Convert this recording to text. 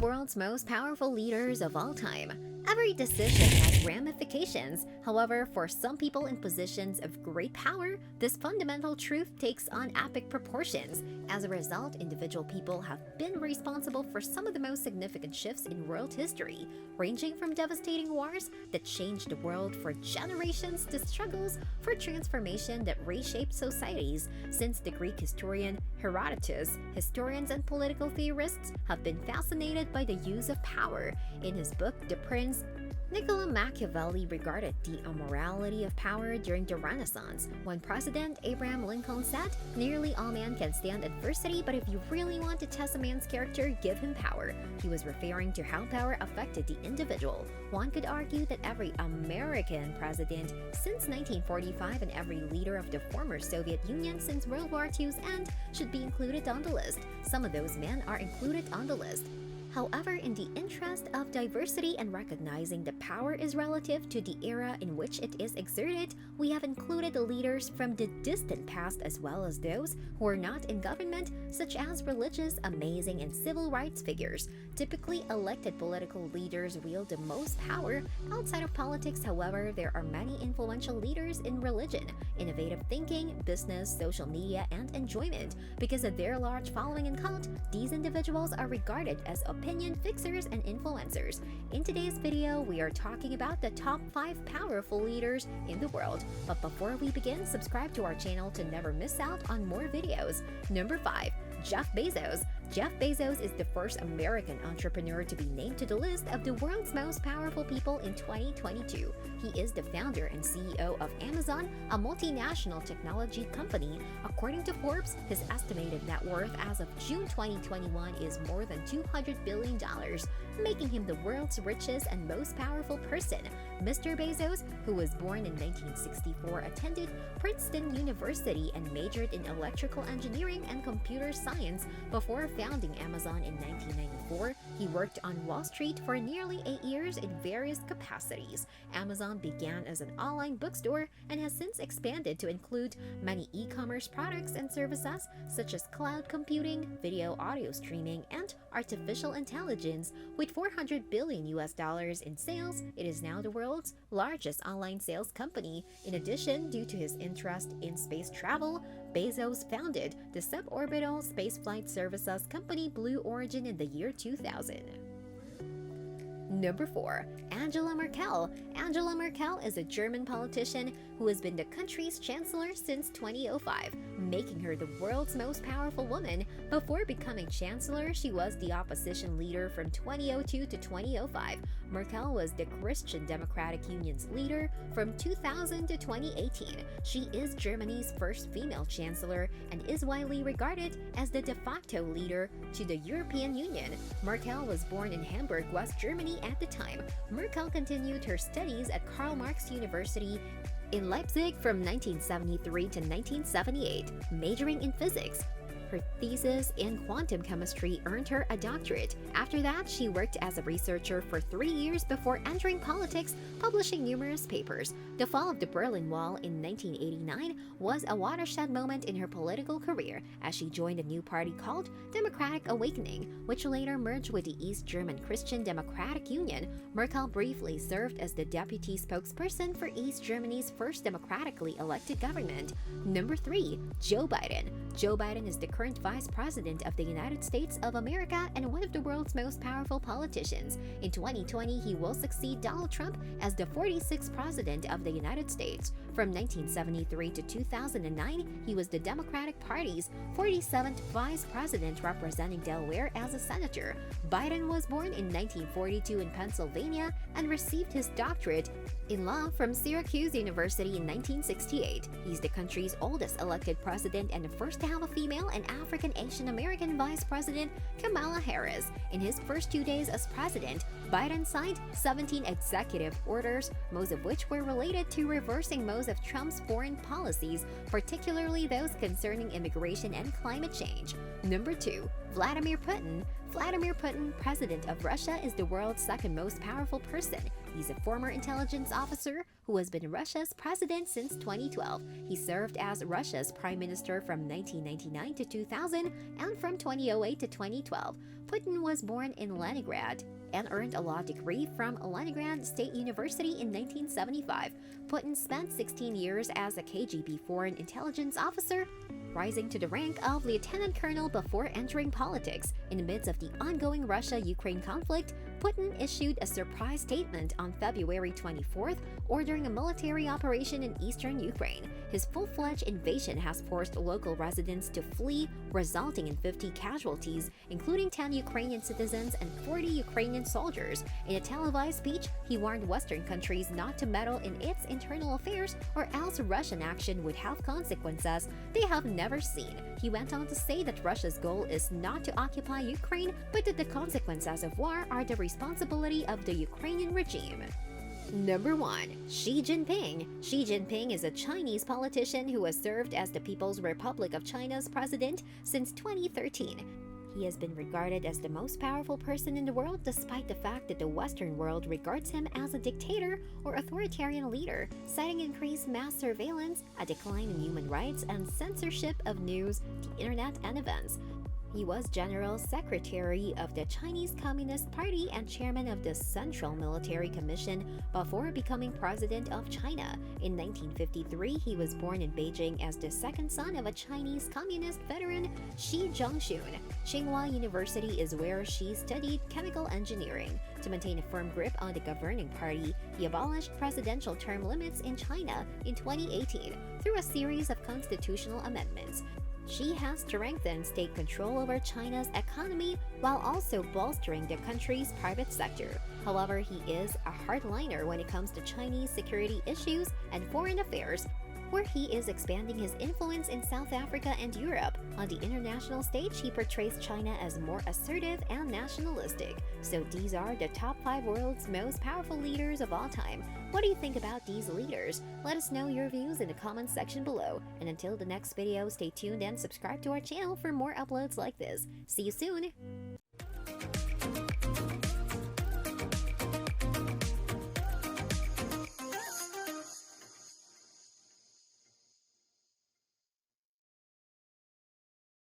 world's most powerful leaders of all time. Every decision has ramifications. However, for some people in positions of great power, this fundamental truth takes on epic proportions. As a result, individual people have been responsible for some of the most significant shifts in world history, ranging from devastating wars that changed the world for generations to struggles for transformation that reshaped societies. Since the Greek historian Herodotus, historians and political theorists have been fascinated by the use of power. In his book, The Prince, Niccolo Machiavelli regarded the immorality of power during the Renaissance, when President Abraham Lincoln said, "Nearly all men can stand adversity, but if you really want to test a man's character, give him power." He was referring to how power affected the individual. One could argue that every American president since 1945 and every leader of the former Soviet Union since World War II's end should be included on the list. Some of those men are included on the list. However, in the interest of diversity and recognizing that power is relative to the era in which it is exerted, we have included the leaders from the distant past as well as those who are not in government, such as religious, amazing, and civil rights figures. Typically, elected political leaders wield the most power. Outside of politics, however, there are many influential leaders in religion, innovative thinking, business, social media, and enjoyment. Because of their large following and cult, these individuals are regarded as opinion fixers and influencers. In today's video, we are talking about the top 5 powerful leaders in the world. But before we begin, subscribe to our channel to never miss out on more videos. Number 5. Jeff Bezos. Jeff Bezos is the first American entrepreneur to be named to the list of the world's most powerful people in 2022. He is the founder and CEO of Amazon, a multinational technology company. According to Forbes, his estimated net worth as of June 2021 is more than $200 billion, making him the world's richest and most powerful person. Mr. Bezos, who was born in 1964, attended Princeton University and majored in electrical engineering and computer science. Before founding Amazon in 1994, he worked on Wall Street for nearly 8 years in various capacities. Amazon began as an online bookstore and has since expanded to include many e-commerce products and services such as cloud computing, video audio streaming, and artificial intelligence. With $400 billion in sales, it is now the world's largest online sales company. In addition, due to his interest in space travel, Bezos founded the suborbital spaceflight services company Blue Origin in the year 2000. Number 4. Angela Merkel. Angela Merkel is a German politician who has been the country's chancellor since 2005, making her the world's most powerful woman. Before becoming chancellor, she was the opposition leader from 2002 to 2005. Merkel was the Christian Democratic Union's leader from 2000 to 2018. She is Germany's first female chancellor and is widely regarded as the de facto leader to the European Union. Merkel was born in Hamburg, West Germany at the time. Merkel continued her studies at Karl Marx University in Leipzig from 1973 to 1978, majoring in physics. Her thesis in quantum chemistry earned her a doctorate. After that, she worked as a researcher for 3 years before entering politics, publishing numerous papers. The fall of the Berlin Wall in 1989 was a watershed moment in her political career, as she joined a new party called Democratic Awakening, which later merged with the East German Christian Democratic Union. Merkel briefly served as the deputy spokesperson for East Germany's first democratically elected government. Number 3. Joe Biden. Joe Biden is the current Vice President of the United States of America and one of the world's most powerful politicians. In 2020, he will succeed Donald Trump as the 46th President of the United States. From 1973 to 2009, he was the Democratic Party's 47th Vice President, representing Delaware as a senator. Biden was born in 1942 in Pennsylvania and received his doctorate in law from Syracuse University in 1968. He's the country's oldest elected president and the first to have a female and African Asian American Vice President, Kamala Harris. In his first 2 days as president, Biden signed 17 executive orders, most of which were related to reversing most of Trump's foreign policies, particularly those concerning immigration and climate change. Number 2. Vladimir Putin. Vladimir Putin, president of Russia, is the world's second most powerful person. He's a former intelligence officer who has been Russia's president since 2012. He served as Russia's prime minister from 1999 to 2000 and from 2008 to 2012. Putin was born in Leningrad and earned a law degree from Leningrad State University in 1975. Putin spent 16 years as a KGB foreign intelligence officer, rising to the rank of lieutenant colonel before entering politics. In the midst of the ongoing Russia-Ukraine conflict, Putin issued a surprise statement on February 24th, ordering a military operation in eastern Ukraine. His full-fledged invasion has forced local residents to flee, resulting in 50 casualties, including 10 Ukrainian citizens and 40 Ukrainian soldiers. In a televised speech, he warned Western countries not to meddle in its internal affairs, or else Russian action would have consequences they have never seen. He went on to say that Russia's goal is not to occupy Ukraine, but that the consequences of war are the responsibility of the Ukrainian regime. Number 1. Xi Jinping. Xi Jinping is a Chinese politician who has served as the People's Republic of China's president since 2013. He has been regarded as the most powerful person in the world, despite the fact that the Western world regards him as a dictator or authoritarian leader, citing increased mass surveillance, a decline in human rights, and censorship of news, the internet, and events. He was General Secretary of the Chinese Communist Party and Chairman of the Central Military Commission before becoming President of China. In 1953, he was born in Beijing as the second son of a Chinese Communist veteran, Shi Zhongxun. Tsinghua University is where Xi studied chemical engineering. To maintain a firm grip on the governing party, he abolished presidential term limits in China in 2018 through a series of constitutional amendments. Xi has strengthened state control over China's economy while also bolstering the country's private sector. However, he is a hardliner when it comes to Chinese security issues and foreign affairs, where he is expanding his influence in South Africa and Europe. On the international stage, he portrays China as more assertive and nationalistic. So these are the top 5 world's most powerful leaders of all time. What do you think about these leaders? Let us know your views in the comments section below. And until the next video, stay tuned and subscribe to our channel for more uploads like this. See you soon!